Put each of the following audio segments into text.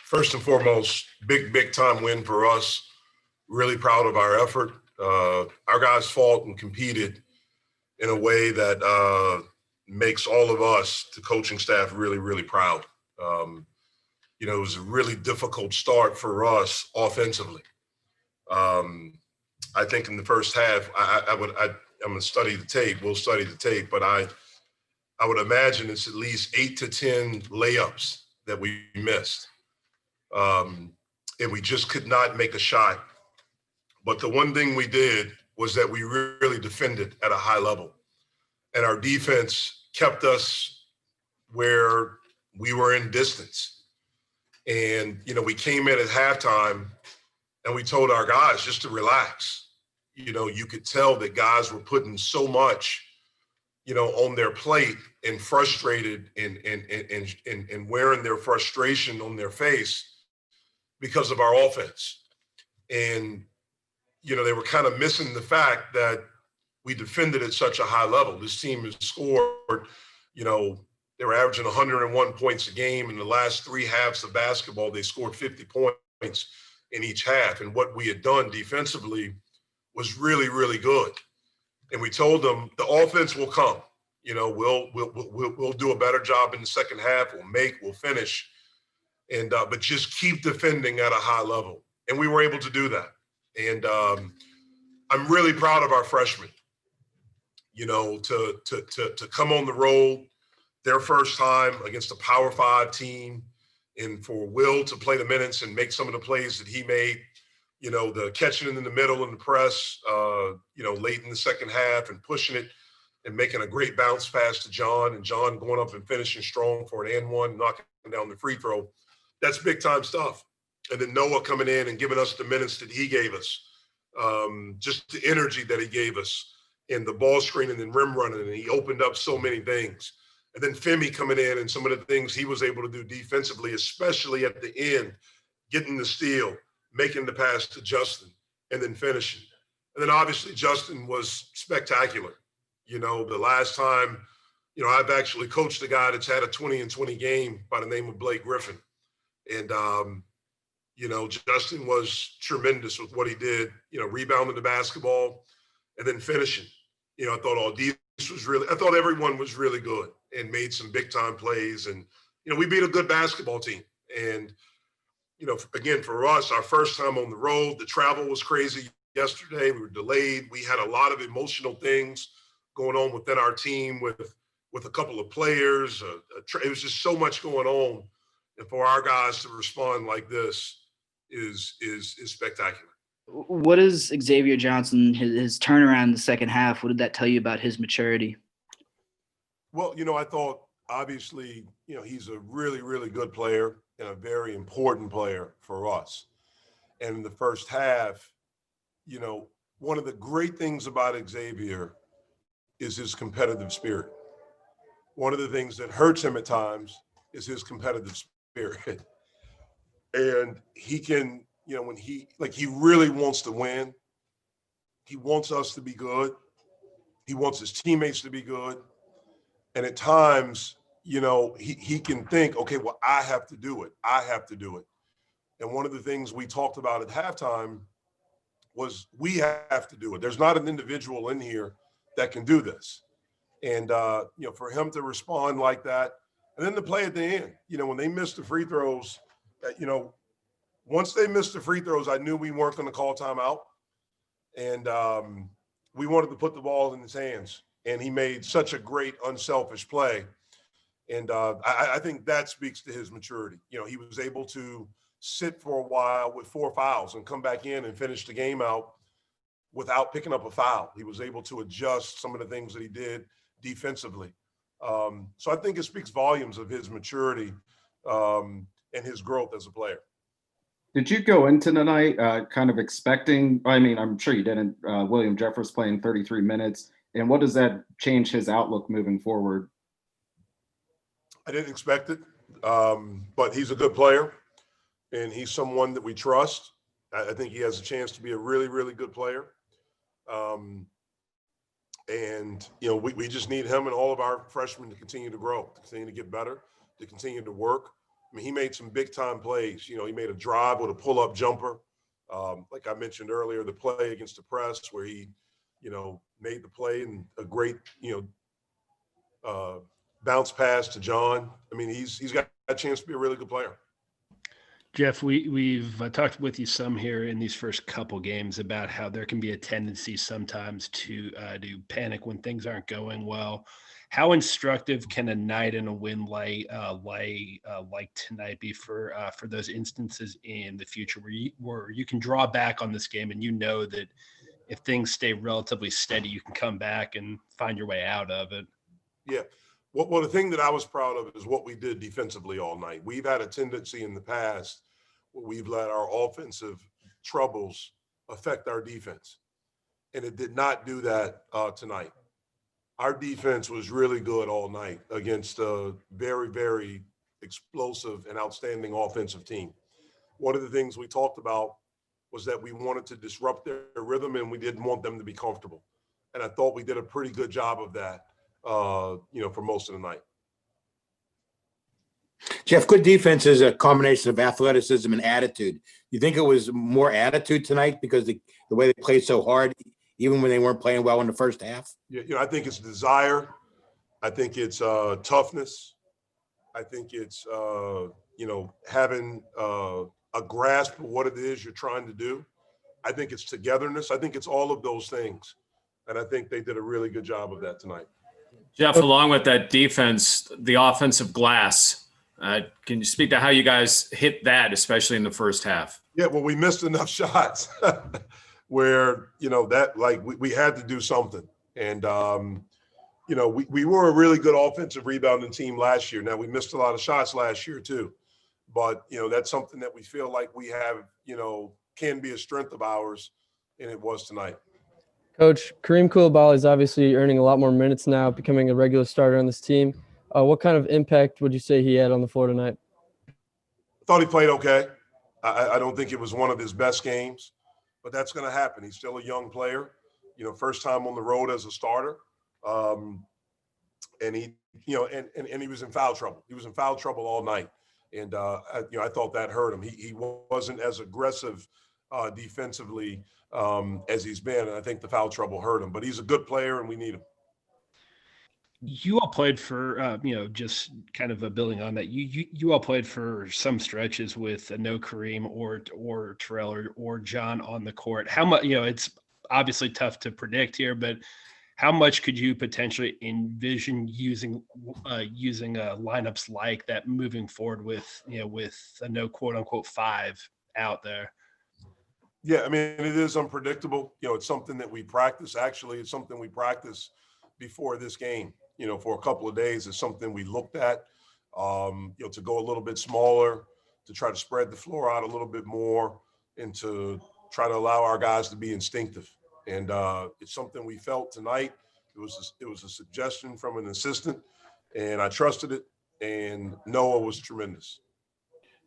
First and foremost, big time win for us. Really proud of our effort. Our guys fought and competed in a way that makes all of us, the coaching staff, really proud. It was a really difficult start for us offensively. I think in the first half, I'm going to study the tape. We'll study the tape, but I would imagine it's at least 8 to 10 layups that we missed. And we just could not make a shot. But the one thing we did was that we really defended at a high level. And our defense kept us where we were in distance. And, we came in at halftime and we told our guys just to relax. You could tell that guys were putting so much, on their plate and frustrated and wearing their frustration on their face because of our offense. And, they were kind of missing the fact that we defended at such a high level. This team has scored, they were averaging 101 points a game. In the last 3 halves of basketball, they scored 50 points in each half. And what we had done defensively was really good. And we told them the offense will come. We'll do a better job in the second half. We'll finish. And but just keep defending at a high level. And we were able to do that. And I'm really proud of our freshmen, to come on the road their first time against a Power 5 team, and for Will to play the minutes and make some of the plays that he made, the catching it in the middle in the press, late in the second half and pushing it and making a great bounce pass to John, and John going up and finishing strong for an and one, knocking down the free throw. That's big time stuff. And then Noah coming in and giving us the minutes that he gave us, just the energy that he gave us in the ball screening and rim running, and he opened up so many things. And then Femi coming in and some of the things he was able to do defensively, especially at the end, getting the steal, making the pass to Justin, and then finishing. And then obviously Justin was spectacular. The last time, I've actually coached a guy that's had a 20-20 game by the name of Blake Griffin. And, Justin was tremendous with what he did, rebounding the basketball and then finishing. I thought everyone was really good and made some big time plays. And, we beat a good basketball team. And, again, for us, our first time on the road, the travel was crazy yesterday. We were delayed. We had a lot of emotional things going on within our team with a couple of players. It was just so much going on. And for our guys to respond like this is spectacular. What is Xavier Johnson, his turnaround in the second half? What did that tell you about his maturity? Well, I thought obviously, he's a really good player and a very important player for us. And in the first half, one of the great things about Xavier is his competitive spirit. One of the things that hurts him at times is his competitive spirit. And he can, when he really wants to win. He wants us to be good. He wants his teammates to be good. And at times, he can think, okay, well, I have to do it. And one of the things we talked about at halftime was we have to do it. There's not an individual in here that can do this. And, for him to respond like that, and then to play at the end, when they missed the free throws, once they missed the free throws, I knew we weren't going to call timeout. And we wanted to put the ball in his hands. And he made such a great, unselfish play. And I think that speaks to his maturity. He was able to sit for a while with 4 fouls and come back in and finish the game out without picking up a foul. He was able to adjust some of the things that he did defensively. So I think it speaks volumes of his maturity and his growth as a player. Did you go into tonight kind of expecting, I'm sure you didn't, William Jeffers playing 33 minutes, and what does that change his outlook moving forward? I didn't expect it, but he's a good player, and he's someone that we trust. I think he has a chance to be a really good player. And, we just need him and all of our freshmen to continue to grow, to continue to get better, to continue to work. I mean, he made some big time plays. You know, he made a drive with a pull up jumper. Like I mentioned earlier, the play against the press where he, you know, made the play and a great, bounce pass to John. I mean, he's got a chance to be a really good player. Jeff, we've talked with you some here in these first couple games about how there can be a tendency sometimes to panic when things aren't going well. How instructive can a night and a win like tonight be for those instances in the future where you can draw back on this game and you know that if things stay relatively steady, you can come back and find your way out of it? Yeah. Well, the thing that I was proud of is what we did defensively all night. We've had a tendency in the past where we've let our offensive troubles affect our defense, and it did not do that tonight. Our defense was really good all night against a very, very explosive and outstanding offensive team. One of the things we talked about was that we wanted to disrupt their rhythm and we didn't want them to be comfortable. And I thought we did a pretty good job of that, for most of the night. Jeff, good defense is a combination of athleticism and attitude. You think it was more attitude tonight because the way they played so hard, even when they weren't playing well in the first half? Yeah, I think it's desire. I think it's toughness. I think it's, having a grasp of what it is you're trying to do. I think it's togetherness. I think it's all of those things. And I think they did a really good job of that tonight. Jeff, along with that defense, the offensive glass, can you speak to how you guys hit that, especially in the first half? Yeah, well, we missed enough shots where, we had to do something. And, we were a really good offensive rebounding team last year. Now, we missed a lot of shots last year too. But, that's something that we feel like we have, can be a strength of ours, and it was tonight. Coach, Kareem Koulibaly is obviously earning a lot more minutes now, becoming a regular starter on this team. What kind of impact would you say he had on the floor tonight? I thought he played okay. I don't think it was one of his best games, but that's going to happen. He's still a young player, first time on the road as a starter. And he, and he was in foul trouble. He was in foul trouble all night. And, I thought that hurt him. He wasn't as aggressive defensively as he's been. And I think the foul trouble hurt him, but he's a good player and we need him. You all played for, just kind of building on that. You all played for some stretches with no Kareem or Terrell or John on the court. How much, it's obviously tough to predict here, but how much could you potentially envision using lineups like that moving forward with a no quote unquote five out there? Yeah, I mean, it is unpredictable. It's something that we practice. Actually, it's something we practice before this game. For a couple of days, it's something we looked at. To go a little bit smaller, to try to spread the floor out a little bit more, and to try to allow our guys to be instinctive. And it's something we felt tonight. It was a suggestion from an assistant, and I trusted it. And Noah was tremendous.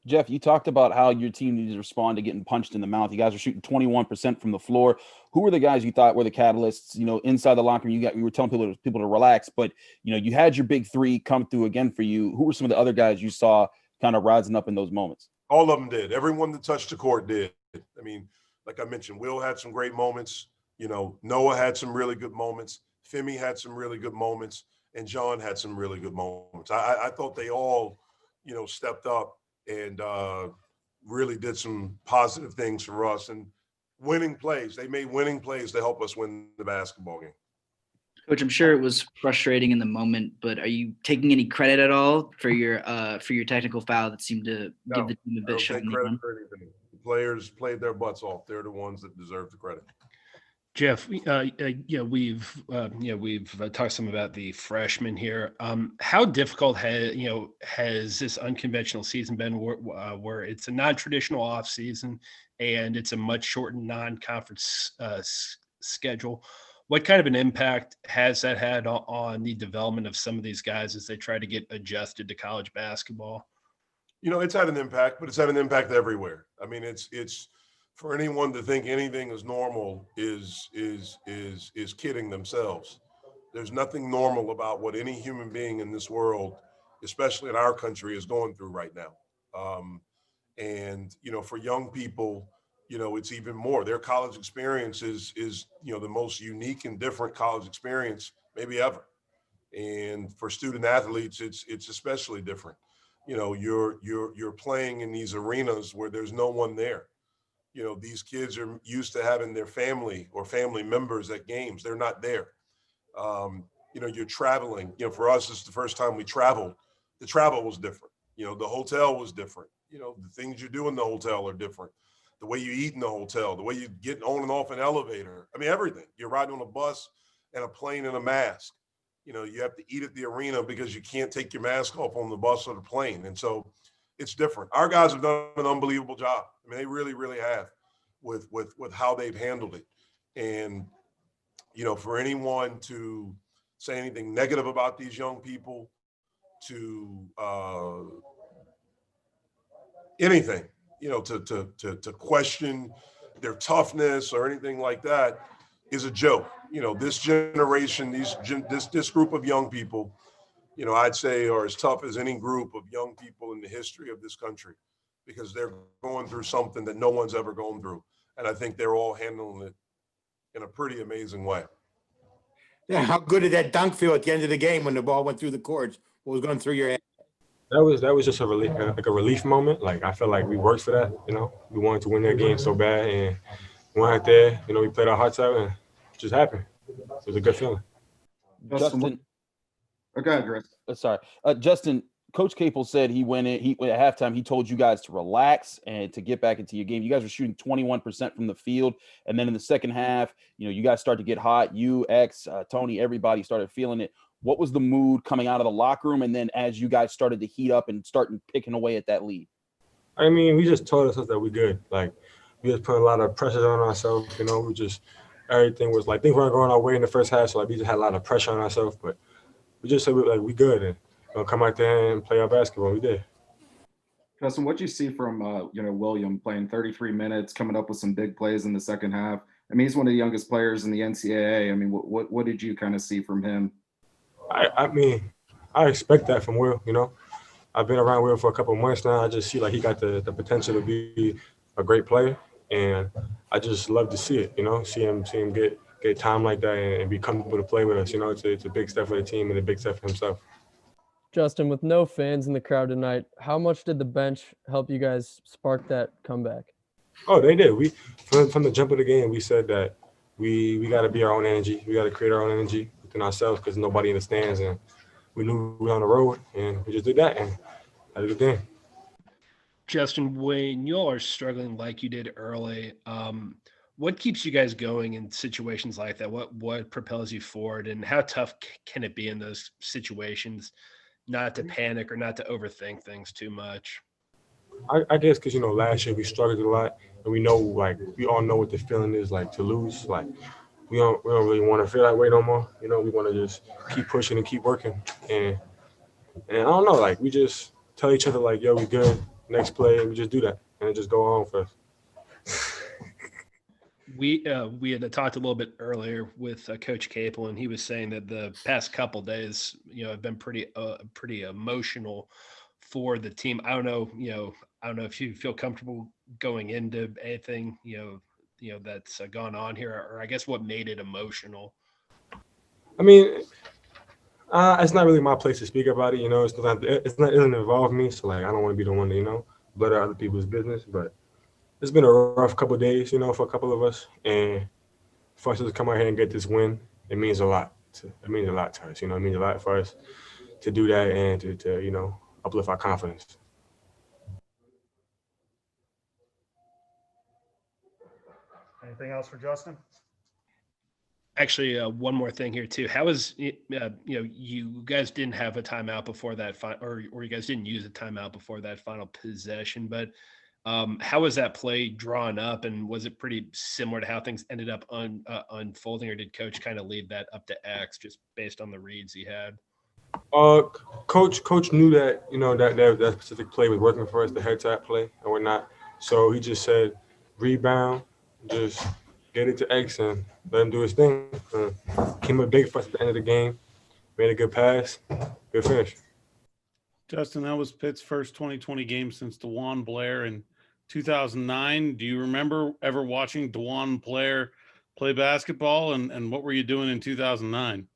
Jeff, you talked about how your team needed to respond to getting punched in the mouth. You guys are shooting 21% from the floor. Who were the guys you thought were the catalysts? Inside the locker room, you were telling people to relax, but you had your big three come through again for you. Who were some of the other guys you saw kind of rising up in those moments? All of them did. Everyone that touched the court did. I mean, like I mentioned, Will had some great moments. Noah had some really good moments. Femi had some really good moments, and John had some really good moments. I thought they all, stepped up and really did some positive things for us and winning plays. They made winning plays to help us win the basketball game. Coach, I'm sure it was frustrating in the moment, but are you taking any credit at all for your technical foul that seemed to give the team a bit of shot? The players played their butts off. They're the ones that deserve the credit. Jeff, we've talked some about the freshmen here. How difficult has this unconventional season been, where it's a non-traditional off season and it's a much shortened non-conference schedule? What kind of an impact has that had on the development of some of these guys as they try to get adjusted to college basketball? It's had an impact, but it's had an impact everywhere. I mean, it's for anyone to think anything is normal is kidding themselves. There's nothing normal about what any human being in this world, especially in our country, is going through right now. And, for young people, it's even more. Their college experience is the most unique and different college experience maybe ever. And for student athletes, it's especially different. You're playing in these arenas where there's no one there. These kids are used to having their family or family members at games. They're not there. You're traveling. For us, it's the first time we traveled. The travel was different. The hotel was different. The things you do in the hotel are different. The way you eat in the hotel, the way you get on and off an elevator. I mean, everything. You're riding on a bus and a plane in a mask. You have to eat at the arena because you can't take your mask off on the bus or the plane. And so it's different. Our guys have done an unbelievable job. I mean, they really, really have with how they've handled it. And, for anyone to say anything negative about these young people, to anything, to question their toughness or anything like that is a joke. This generation, this group of young people, I'd say are as tough as any group of young people in the history of this country, because they're going through something that no one's ever gone through. And I think they're all handling it in a pretty amazing way. Yeah, how good did that dunk feel at the end of the game when the ball went through the courts? What was going through your head? That was just a relief, like a relief moment. Like, I felt like we worked for that. We wanted to win that game so bad, and we went out there. We played our hearts out, and it just happened. It was a good feeling. Justin, okay, Chris. Sorry, Justin. Coach Capel said he went in. At halftime, he told you guys to relax and to get back into your game. You guys were shooting 21% from the field, and then in the second half, you guys start to get hot. You, X, Tony, everybody started feeling it. What was the mood coming out of the locker room, and then as you guys started to heat up and starting picking away at that lead? I mean, we just told ourselves that we're good. Like, we just put a lot of pressure on ourselves. We just everything was like things weren't going our way in the first half, so like we just had a lot of pressure on ourselves. But we just said we good and come out there and play our basketball. We did. Justin, what do you see from William playing 33 minutes, coming up with some big plays in the second half? I mean, he's one of the youngest players in the NCAA. I mean, what did you kind of see from him? I mean, I expect that from Will. I've been around Will for a couple of months now. I just see like he got the potential to be a great player, and I just love to see it. See him get time like that and be comfortable to play with us. It's a big step for the team and a big step for himself. Justin, with no fans in the crowd tonight, how much did the bench help you guys spark that comeback? Oh, they did. We from the jump of the game, we said that we got to be our own energy. We got to create our own energy within ourselves because nobody in the stands, and we knew we were on the road, and we just did that and had a good game. Justin, when y'all are struggling like you did early, what keeps you guys going in situations like that? What propels you forward, and how tough can it be in those situations not to panic or not to overthink things too much? I guess because, last year we struggled a lot, and we know, like, we all know what the feeling is like to lose. Like, we don't really want to feel that way no more. We want to just keep pushing and keep working. And I don't know, like, we just tell each other, like, yo, we good, next play, and we just do that, and it just go on for us. We had talked a little bit earlier with Coach Capel, and he was saying that the past couple days, have been pretty emotional for the team. I don't know if you feel comfortable going into anything, that's gone on here, or I guess what made it emotional. I mean, it's not really my place to speak about it. It doesn't involve me, so like I don't want to be the one to blurt out other people's business, but. It's been a rough couple of days, for a couple of us, and for us to come out here and get this win, it means a lot. It means a lot to us, It means a lot for us to do that and to uplift our confidence. Anything else for Justin? Actually, one more thing here too. How is you guys didn't have a timeout before that or you guys didn't use a timeout before that final possession, but how was that play drawn up, and was it pretty similar to how things ended up unfolding, or did Coach kind of leave that up to X just based on the reads he had? Coach knew that that specific play was working for us, the head tap play and whatnot. So he just said, rebound, just get it to X and let him do his thing. Came up big for us at the end of the game, made a good pass, good finish. Justin, that was Pitt's first 2020 game since DeJuan Blair in 2009. Do you remember ever watching DeJuan Blair play basketball, and what were you doing in 2009?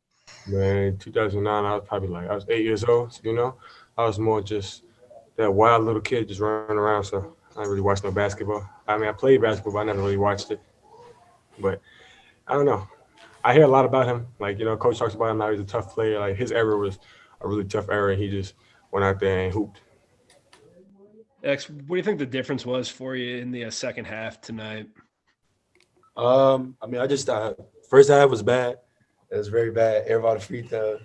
Man, in 2009, I was 8 years old. So, I was more just that wild little kid just running around. So I didn't really watch no basketball. I mean, I played basketball, but I never really watched it. But I don't know. I hear a lot about him. Like, Coach talks about him now. He's a tough player. Like, his era was a really tough era, and he just went out there and hooped. X, what do you think the difference was for you in the second half tonight? I mean, I just first half was bad. It was very bad. Everybody free throw.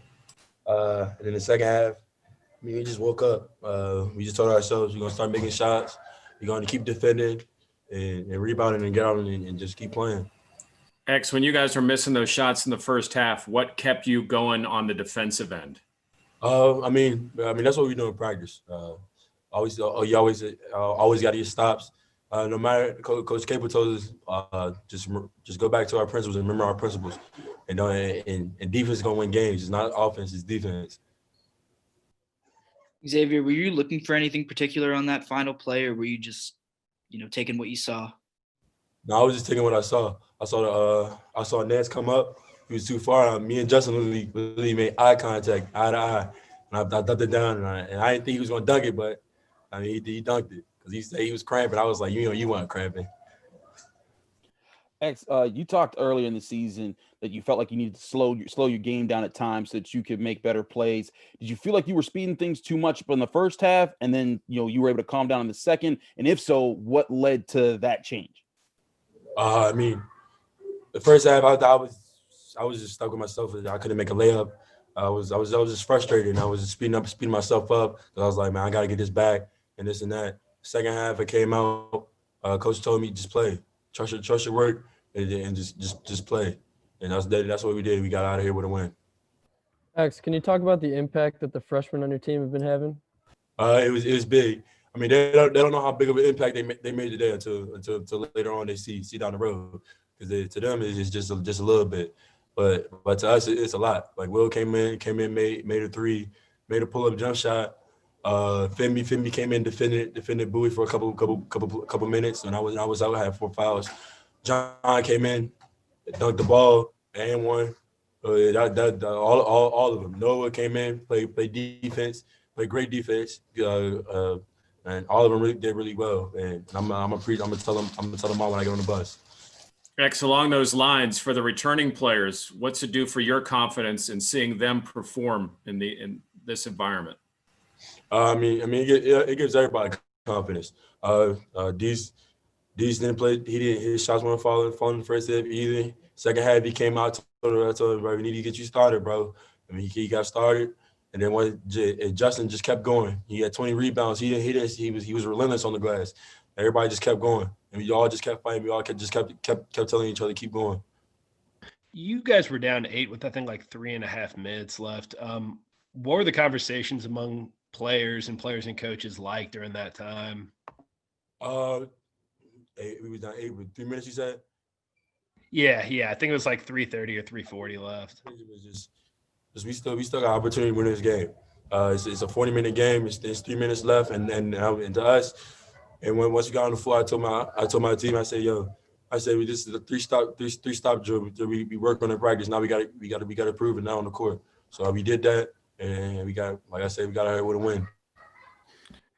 And then the second half, I mean, we just woke up. We just told ourselves we're gonna start making shots. We're gonna keep defending and rebounding and get out and just keep playing. X, when you guys were missing those shots in the first half, what kept you going on the defensive end? I mean, that's what we do in practice. You always got to get stops. No matter, Coach Capel told us, just go back to our principles and remember our principles. And defense is gonna win games. It's not offense, it's defense. Xavier, were you looking for anything particular on that final play, or were you just, taking what you saw? No, I was just taking what I saw. I saw Nance come up. He was too far. Me and Justin literally made eye contact, eye to eye, and I dumped it down. And I didn't think he was gonna dunk it, but I mean he dunked it because he said he was cramping. I was like, you weren't cramping. X, you talked earlier in the season that you felt like you needed to slow your game down at times so that you could make better plays. Did you feel like you were speeding things too much in the first half, and then you were able to calm down in the second? And if so, what led to that change? I mean, the first half I was just stuck with myself. I couldn't make a layup. I was just frustrated. And I was just speeding myself up because I was like, man, I got to get this back and this and that. Second half, it came out. Coach told me just play, trust your work, and just play. And that's what we did. We got out of here with a win. X, can you talk about the impact that the freshmen on your team have been having? It was big. I mean, they don't know how big of an impact they made today until later on they see down the road, because to them it's just a little bit, but to us it's a lot. Like Will came in, made a three, made a pull up jump shot. Femi came in, defended Bowie for a couple minutes, and I was out, I had 4 fouls. John came in, dunked the ball and won. All of them. Noah came in, played defense, played great defense. And all of them did really well. And I'm gonna tell them all when I get on the bus. X, along those lines, for the returning players, what's it do for your confidence in seeing them perform in this environment? I mean, it gives everybody confidence. These didn't play. His shots weren't falling in the first half either. Second half, he came out. I told him, bro, we need to get you started, bro. I mean, he got started. And then Justin just kept going. He had 20 rebounds. He was relentless on the glass. Everybody just kept going. And we all just kept fighting. We all just kept telling each other, keep going. You guys were down 8 with, I think, like 3.5 minutes left. What were the conversations among players and coaches like during that time? We was down 8 with 3 minutes, you said? Yeah. I think it was like 3:30 or 3:40 left. It was just we still got opportunity to win this game. It's a 40-minute game. There's 3 minutes left, and to us. And once we got on the floor, I told my team, I said, this is a three stop drill. We work on it in practice. Now we got to prove it now on the court. So we did that, and we got out here with a win.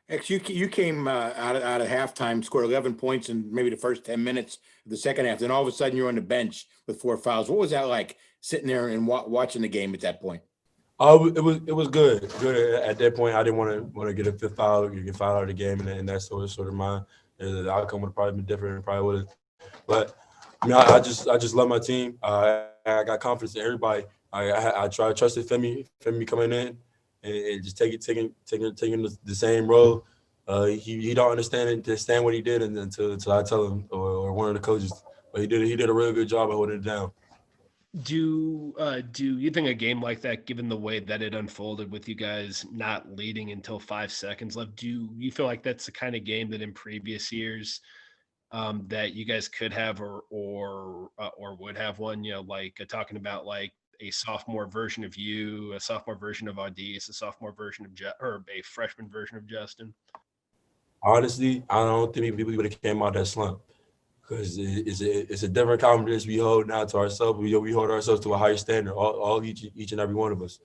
X, you came out of halftime, scored 11 points in maybe the first 10 minutes of the second half. Then all of a sudden you're on the bench with 4 fouls. What was that like, sitting there and watching the game at that point? It was good. At that point, I didn't want to get a 5th foul, get fouled out of the game, and that's sort of mine. The outcome would have probably been different, probably would have. But I mean, I just love my team. I got confidence in everybody. I trusted Femi coming in and just taking the same role. He don't understand what he did until I tell him or one of the coaches. But he did a really good job of holding it down. Do you think a game like that, given the way that it unfolded with you guys not leading until 5 seconds left, do you feel like that's the kind of game that in previous years that you guys could have or would have won? Like talking about like a sophomore version of you, a sophomore version of Audis, a sophomore version of or a freshman version of Justin? Honestly, I don't think people would have came out that slump because it's a different confidence we hold now to ourselves. We hold ourselves to a higher standard, all each and every one of us.